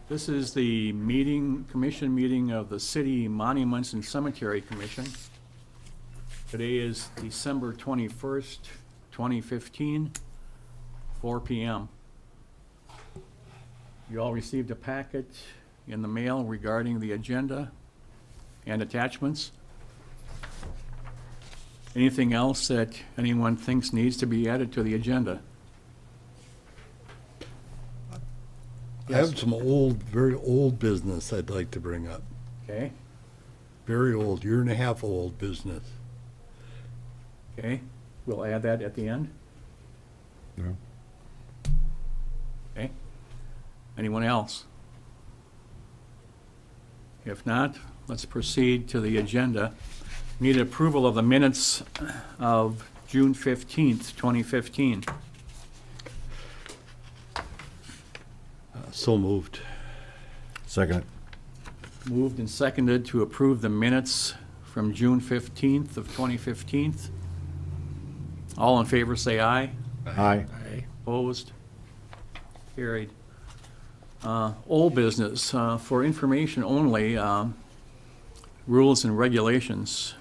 This is the commission meeting of the City Monuments and Cemetery Commission. Today is December 21st, 2015, 4 p.m. You all received a packet in the mail regarding the agenda and attachments. Anything else that anyone thinks needs to be added to the agenda? I have some very old business I'd like to bring up. Okay, Very old, year and a half old business. okay. We'll add that at the end. Yeah. Okay. Anyone else? If not, let's proceed to the agenda. Need approval of the minutes of June 15th, 2015. So moved. Second it. Moved and seconded to approve the minutes from June 15th of 2015. All in favor, say aye. Aye. Opposed? Carried. Old business, for information only, rules and regulations.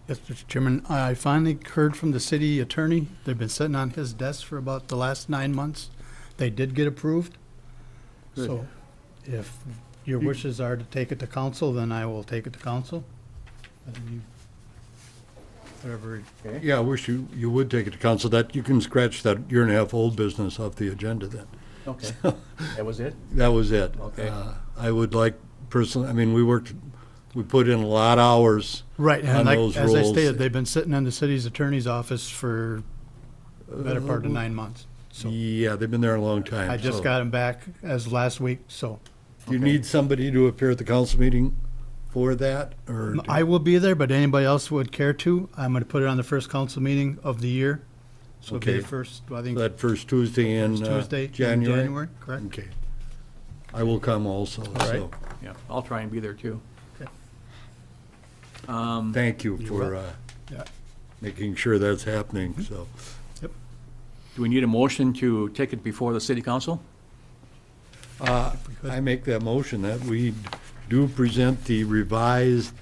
Yes, Mr. Chairman, I finally heard from the city attorney. They've been sitting on his desk for about the last 9 months. They did get approved. Good. So if your wishes are to take it to council, then I will take it to council. And you- Whatever, Okay? Yeah, I wish you would take it to council. That, you can scratch that year and a half old business off the agenda then. Okay. That was it? That was it. Okay. I would like personally, I mean, we put in a lot of hours. right, On and like, those as I rules. stated, they've been sitting in the city's attorney's office for the better part of 9 months. So Yeah, they've been there a long time. I just so. got them back as last week, so Do you Okay. need somebody to appear at the council meeting for that, or? I will be there, but anybody else would care to, I'm gonna put it on the first council meeting of the year. So it'll be Okay. the first, I think, That first Tuesday in first Tuesday in January? January, correct? Okay. I will come also, right. so, Yeah, I'll try and be there too. Okay. thank you You're for, welcome. Yeah. making sure that's happening, so. Do we need a motion to take it before the city council? I make that motion that we do present the revised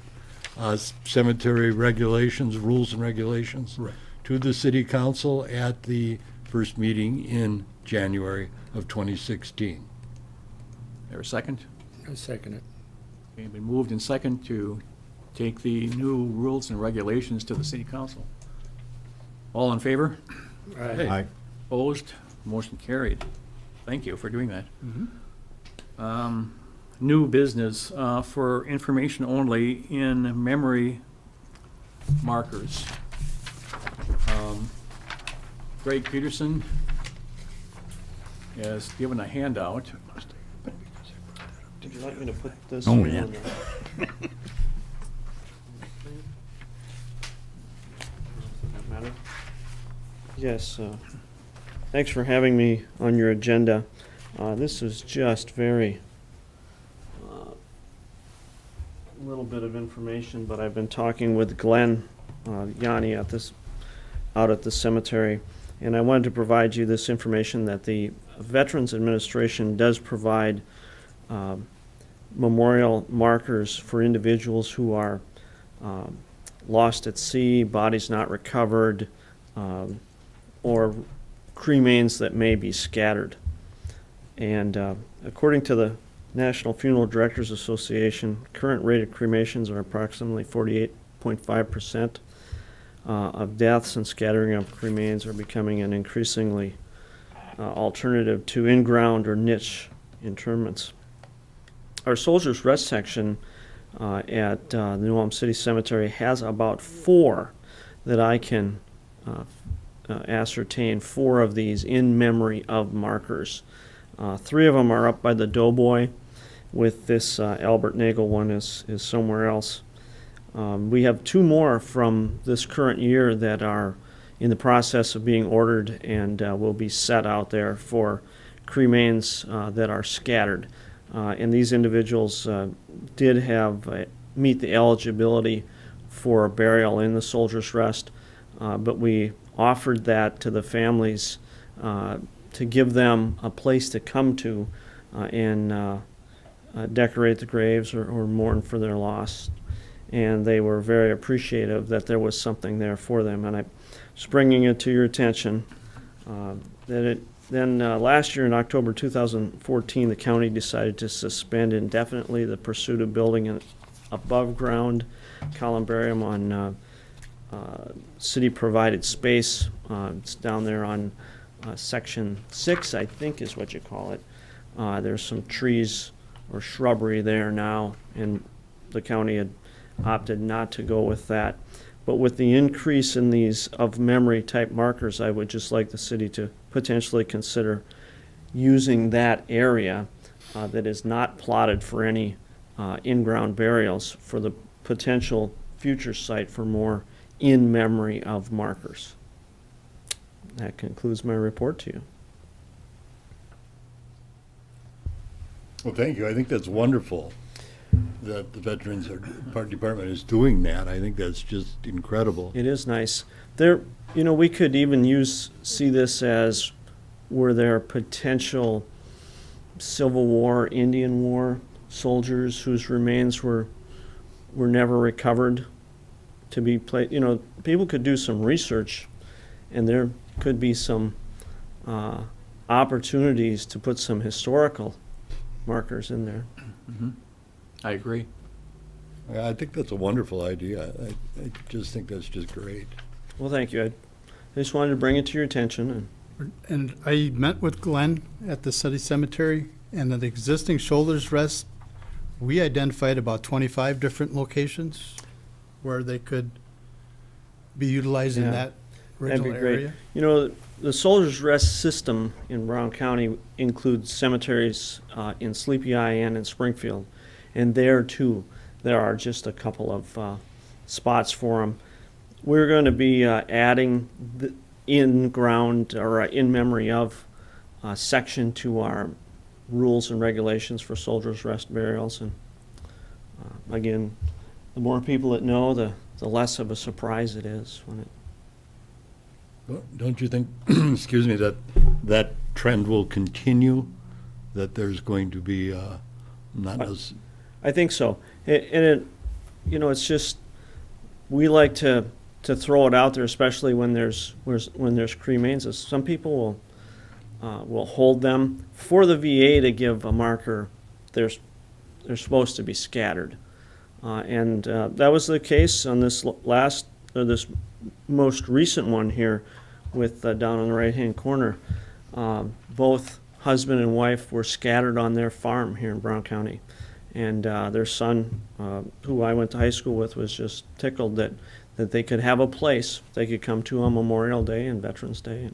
cemetery regulations, rules and regulations Right. to the city council at the first meeting in January of 2016. There a second? I second it. Okay, been moved and second to take the new rules and regulations to the city council. All in favor? Hey. Aye. Opposed? Motion carried. Thank you for doing that. New business, for information only, in memory markers. Greg Peterson has given a handout. Would you like me to put this? Oh, one yeah. on the- That matter? Yes, thanks for having me on your agenda. This is just very little bit of information, but I've been talking with Glenn Yanni out at the cemetery, and I wanted to provide you this information that the Veterans Administration does provide memorial markers for individuals who are lost at sea, bodies not recovered, or cremains that may be scattered. And according to the National Funeral Directors Association, current rate of cremations are approximately 48.5%. Of deaths and scattering of cremains are becoming an increasingly alternative to in-ground or niche interments. Our Soldiers Rest section at the New Ulm City Cemetery has about 4 that I can ascertain, 4 of these in memory of markers. 3 of them are up by the Doughboy, with this Albert Nagel one is somewhere else. We have 2 more from this current year that are in the process of being ordered and will be set out there for cremains that are scattered. And these individuals did have meet the eligibility for a burial in the Soldiers Rest, but we offered that to the families to give them a place to come to and decorate the graves or mourn for their loss. And they were very appreciative that there was something there for them. And I'm just bringing it to your attention last year in October 2014, the county decided to suspend indefinitely the pursuit of building an above-ground columbarium on city-provided space. It's down there on Section 6, I think is what you call it. There's some trees or shrubbery there now, and the county had opted not to go with that. But with the increase in these of-memory type markers, I would just like the city to potentially consider using that area that is not plotted for any in-ground burials for the potential future site for more in memory of markers. That concludes my report to you. Well, thank you. I think that's wonderful that the Veterans Department is doing that. I think that's just incredible. It is nice. There, we could even see this as were there potential Civil War, Indian War soldiers whose remains were never recovered to be placed. People could do some research, and there could be some opportunities to put some historical markers in there. I agree. I think that's a wonderful idea. I just think that's just great. Well, thank you. I just wanted to bring it to your attention. And I met with Glenn at the city cemetery, and at the existing shoulders rest, we identified about 25 different locations where they could be utilized in Yeah, that that'd be original great. area. The Soldiers Rest system in Brown County includes cemeteries in Sleepy Eye and in Springfield. And there, too, there are just a couple of spots for them. We're going to be adding the in-ground or in memory of section to our rules and regulations for Soldiers Rest burials. And again, the more people that know, the less of a surprise it is when it. Well, don't you think, excuse me, that trend will continue? That there's going to be not as. I think so. It's just, we like to throw it out there, especially when there's cremains. Some people will hold them for the VA to give a marker. They're supposed to be scattered, and that was the case on this this most recent one here, with down on the right-hand corner. Both husband and wife were scattered on their farm here in Brown County. And their son, who I went to high school with, was just tickled that they could have a place they could come to on Memorial Day and Veterans Day.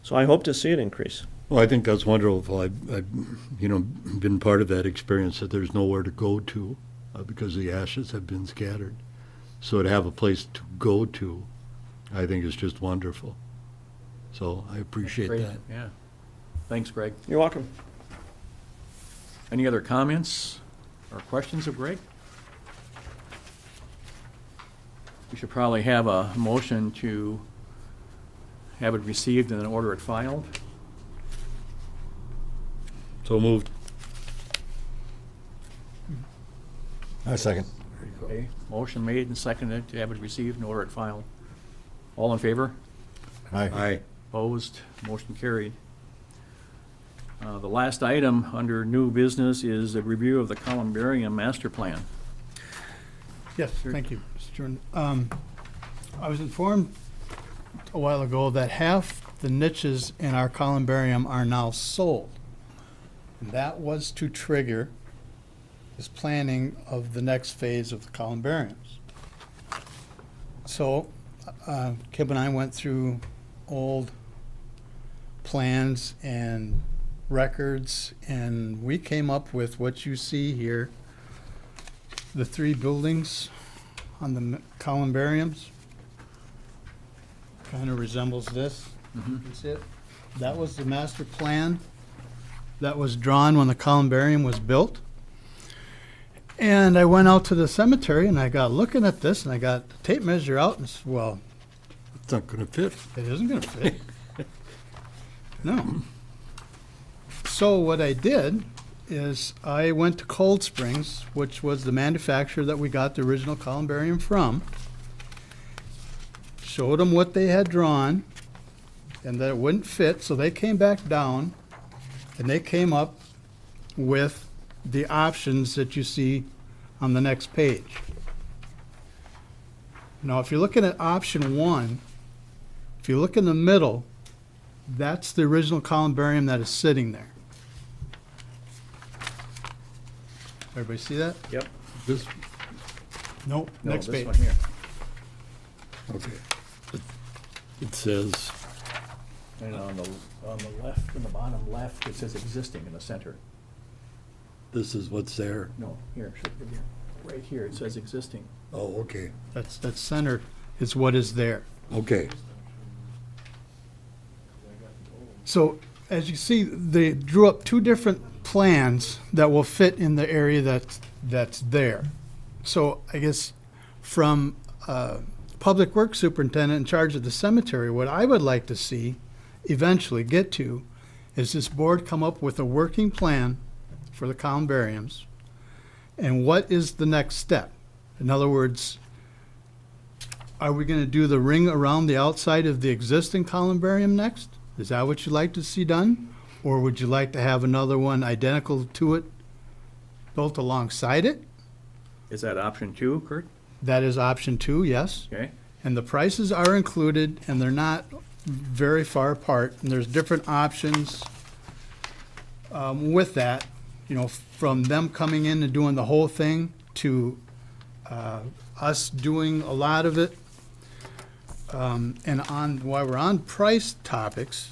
So I hope to see it increase. Well, I think that's wonderful. I've been part of that experience that there's nowhere to go to because the ashes have been scattered. So to have a place to go to, I think is just wonderful. So I appreciate Great. that. Yeah. Thanks, Greg. You're welcome. Any other comments or questions of Greg? We should probably have a motion to have it received and then order it filed. So moved. I second. Okay, motion made and seconded to have it received and order it filed. All in favor? Aye. Aye. Opposed? Motion carried. The last item under new business is a review of the columbarium master plan. Yes, thank you, Mr. Chairman. I was informed a while ago that half the niches in our columbarium are now sold. And that was to trigger this planning of the next phase of the columbariums. So, Kip and I went through old plans and records, and we came up with what you see here. The three buildings on the columbariums kind of resembles this. You see it? That was the master plan that was drawn when the columbarium was built. And I went out to the cemetery and I got looking at this and I got the tape measure out and said, well, It's not going to fit. it isn't going to fit. No. So what I did is I went to Cold Springs, which was the manufacturer that we got the original columbarium from, showed them what they had drawn, and that it wouldn't fit, so they came back down, and they came up with the options that you see on the next page. Now, if you're looking at option one, if you look in the middle, that's the original columbarium that is sitting there. Everybody see that? Yep. This, Nope, No, next this page. one here. okay. It says, And on the left, in the bottom left, it says existing in the center. this is what's there. No, here, should be here. Right here, it says existing. Oh, okay, That's center is what is there. okay. So, as you see, they drew up two different plans that will fit in the area that's there. So, I guess from Public Works Superintendent in charge of the cemetery, what I would like to see eventually get to is this board come up with a working plan for the columbariums, and what is the next step? In other words, are we going to do the ring around the outside of the existing columbarium next? Is that what you'd like to see done? Or would you like to have another one identical to it built alongside it? Is that option 2, Kurt? That is option 2, yes. Okay. And the prices are included, and they're not very far apart. And there's different options with that, you know, from them coming in and doing the whole thing to us doing a lot of it. And while we're on price topics,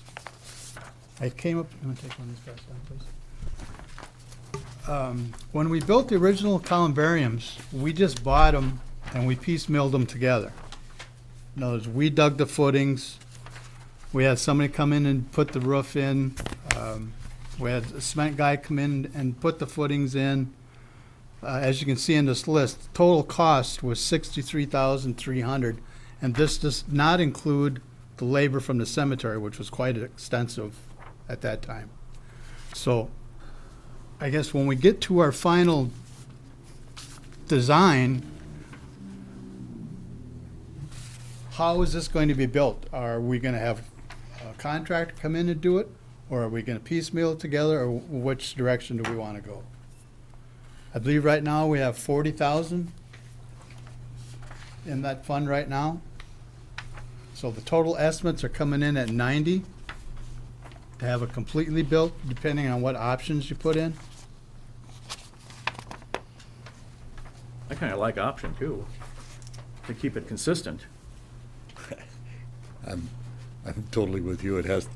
I came up, you want to take one of these guys down, please? When we built the original columbariums, we just bought them and we piecemealed them together. In other words, we dug the footings, we had somebody come in and put the roof in, we had a cement guy come in and put the footings in. As you can see in this list, total cost was $63,300, and this does not include the labor from the cemetery, which was quite extensive at that time. So, I guess when we get to our final design, how is this going to be built? Are we going to have a contractor come in and do it, or are we going to piecemeal it together, or which direction do we want to go? I believe right now we have 40,000 in that fund right now. So the total estimates are coming in at 90 to have it completely built, depending on what options you put in. I kind of like option 2, to keep it consistent. I'm totally with you. It has,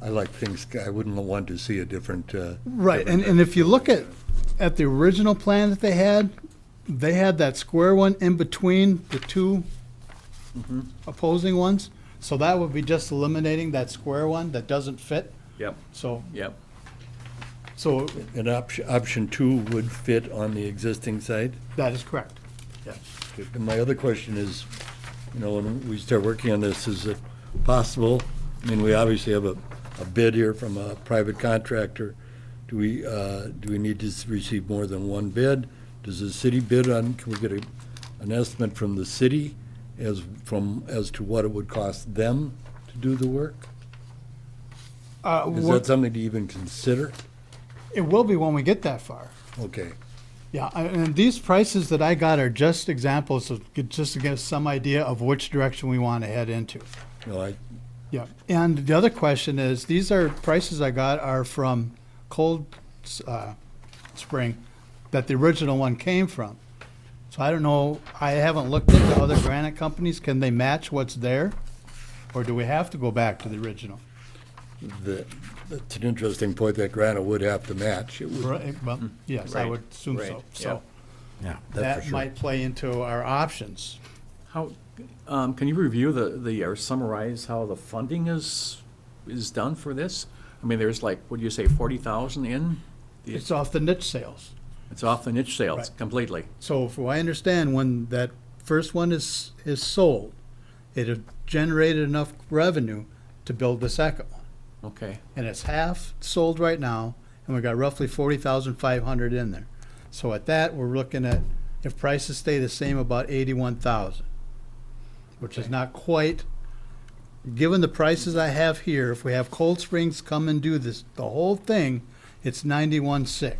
I like things, I wouldn't want to see a different, Right, and if you look at the original plan that they had that square one in between the two opposing ones. So that would be just eliminating that square one that doesn't fit. Yep, So, yep. so an option 2 would fit on the existing site. that is correct. Yes. And my other question is, you know, when we start working on this, is it possible, I mean, we obviously have a bid here from a private contractor. Do we need to receive more than one bid? Does the city bid on, can we get an estimate from the city as to what it would cost them to do the work? Is that something to even consider? It will be when we get that far. Okay, Yeah, and these prices that I got are just examples of, just to give us some idea of which direction we want to head into. no, Yeah, and the other question is, these are prices I got are from Cold Spring that the original one came from. So I don't know, I haven't looked into other granite companies. Can they match what's there? Or do we have to go back to the original? that's an interesting point, that granite would have to match. It would, Right, well, yes, I Right, would assume right, so. yeah. So Yeah, that's for that sure. might play into our options. How, can you review or summarize how the funding is done for this? I mean, there's like, what do you say, 40,000 in? It's off the niche sales. It's off the niche sales Right. completely. So if I understand, when that first one is sold, it have generated enough revenue to build the second one. Okay, And it's half sold right now, and we got roughly 40,500 in there. So at that, we're looking at, if prices stay the same, about 81,000, which is Okay. not quite, given the prices I have here, if we have Cold Springs come and do this, the whole thing, it's 91,600.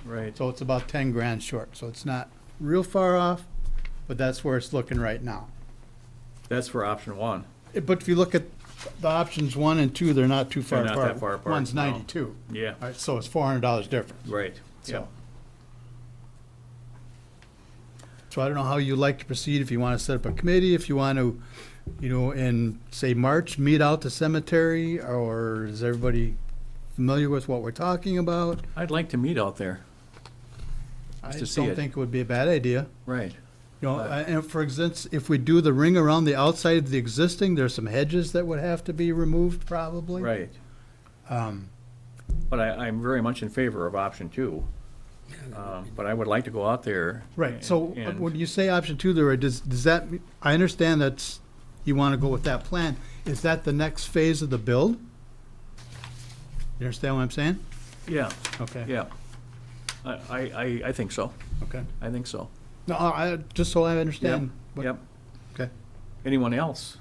Right. So it's about 10 grand short. So it's not real far off, but that's where it's looking right now. That's for option one. But if you look at the options 1 and 2, they're not too far They're not apart. that far apart, One's no. 92. Yeah, All right, so it's $400 difference. right. So. Yeah. So I don't know how you like to proceed, if you want to set up a committee, if you want to, in, say, March, meet out the cemetery, or is everybody familiar with what we're talking about? I'd like to meet out there. I to just see don't it. think it would be a bad idea. Right. And for instance, if we do the ring around the outside of the existing, there's some hedges that would have to be removed probably. Right. Um, But I'm very much in favor of option two. But I would like to go out there. Right, so and- when you say option 2 there, does that, I understand that's, you want to go with that plan. Is that the next phase of the build? You understand what I'm saying? Yeah, Okay. yeah. I think so. Okay. I think so. No, just so I Yep, understand. what- yep. Okay. Anyone else?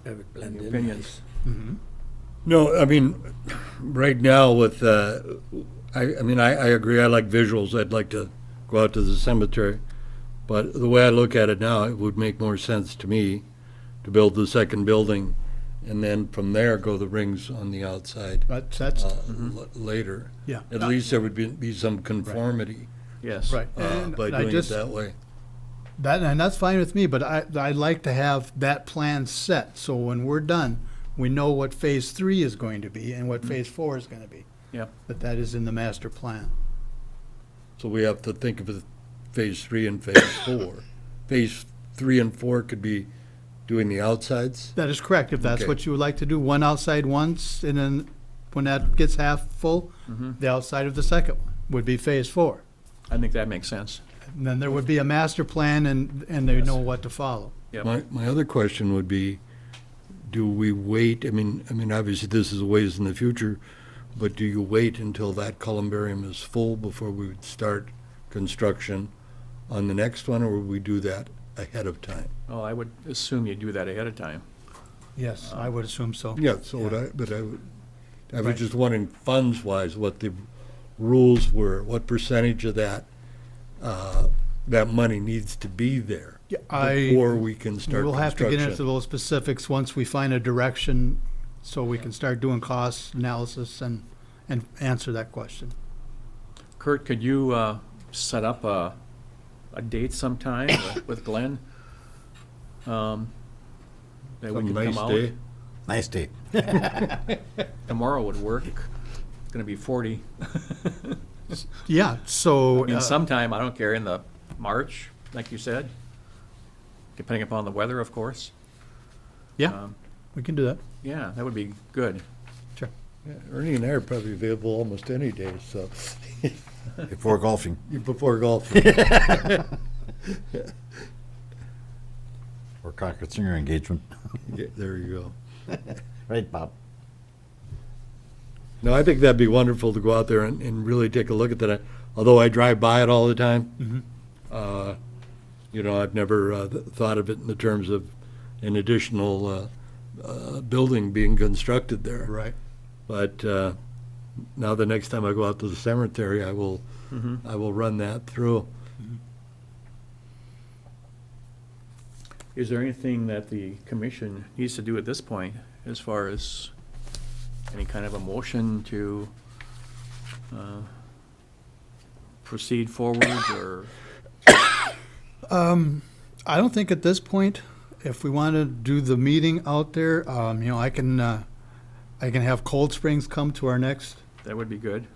Have it blend Any in opinions? nice. Mhm. No, I mean, right now with, I agree, I like visuals, I'd like to go out to the cemetery. But the way I look at it now, it would make more sense to me to build the second building and then from there go the rings on the outside That's, later. yeah. At least there would be some conformity Yes. Right. And by I doing it just- that way. And that's fine with me, but I'd like to have that plan set, so when we're done, we know what phase 3 is going to be and what phase 4 is going to be. Yep. That is in the master plan. So we have to think of it phase 3 and phase 4. Phase 3 and 4 could be doing the outsides. That is correct, if that's Okay. what you would like to do, one outside once, and then when that gets half full, the outside of the second one would be phase 4. I think that makes sense. And then there would be a master plan, and they Yes. know what to follow. Yep. My other question would be, do we wait, I mean, obviously this is a ways in the future, but do you wait until that columbarium is full before we would start construction on the next one, or would we do that ahead of time? Well, I would assume you do that ahead of time. Yes, I would assume so. Yeah, so would I, but I was Right. just wondering, funds-wise, what the rules were, what percentage of that, that money needs to be there Yeah, before we can start We'll have to get into construction. those specifics once we find a direction, so we can start doing cost analysis and answer that question. Kurt, could you set up a date sometime with Glenn? That we Some can nice come out? day. Nice date. Tomorrow would work. It's gonna be 40. Yeah, so. I mean, sometime, I don't care, in the March, like you said, depending upon the weather, of course. Yeah, Um, we can do that. Yeah, that would be good. Sure. Yeah, Ernie and I are probably available almost any day, so, Before golfing. before golf. Or Concord Singer engagement. Yeah, there you go. Right, Bob? No, I think that'd be wonderful to go out there and really take a look at that. Although I drive by it all the time, I've never thought of it in the terms of an additional building being constructed there. Right. But now the next time I go out to the cemetery, I will run that through. Is there anything that the commission needs to do at this point, as far as any kind of a motion to proceed forward, or? I don't think at this point, if we want to do the meeting out there, I can have Cold Springs come to our next That would be good.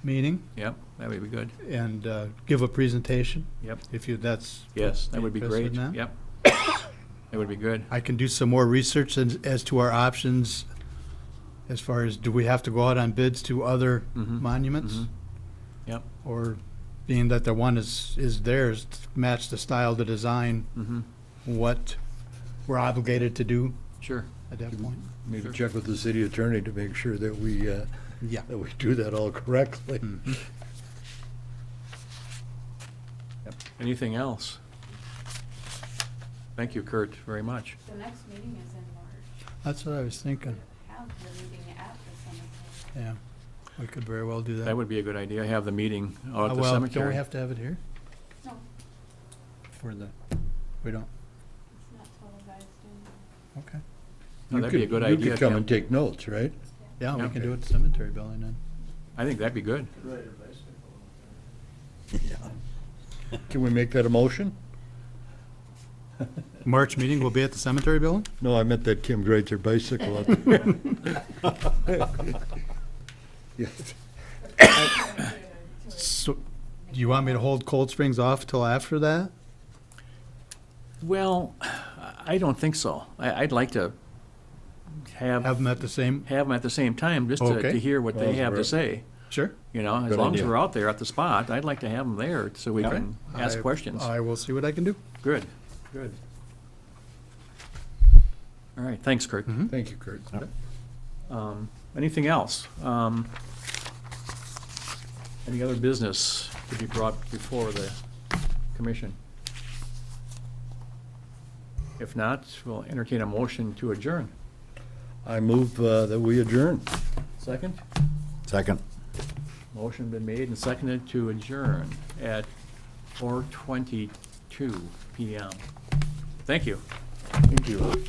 meeting Yep, that would be good. and give a presentation. Yep. If that's, Yes, that would be Interested great. in that? Yep. That would be good. I can do some more research as to our options, as far as, do we have to go out on bids to other Mhm, monuments? mhm. Yep. Or being that the one is theirs, to match the style, the design, Mm-hmm. what we're obligated to do Sure. at that point. Maybe check with the city attorney to make sure that we Yeah. that we do that all correctly. Yep. Anything else? Thank you, Kurt, very much. The next meeting is in March. That's what I was thinking. Have the meeting at the cemetery. Yeah, we could very well do that. That would be a good idea, have the meeting out at the Well, cemetery. don't we have to have it here No, for the, we don't, it's not televised in. okay. No, You that'd be a could- good idea, You could come Tim. and take notes, right? Yeah, we Okay. can do it at the cemetery building then. I think that'd be good. Can we make that a motion? March meeting will be at the cemetery building? No, I meant that Kim rides her bicycle up. Yes. So, do you want me to hold Cold Springs off till after that? Well, I don't think so. I'd like to Have them at the same, have them at the same time, just to Okay. hear what they have to say. sure. You know, as Good long as idea. we're out there at the spot, I'd like to have them there so we can ask I- questions. I will see what I can do. Good, good. All right, thanks, Kurt. Thank you, Kurt. Anything else? Any other business to be brought before the commission? If not, we'll entertain a motion to adjourn. I move that we adjourn. Second? Second. Motion been made and seconded to adjourn at 4:22 PM. Thank you. Thank you.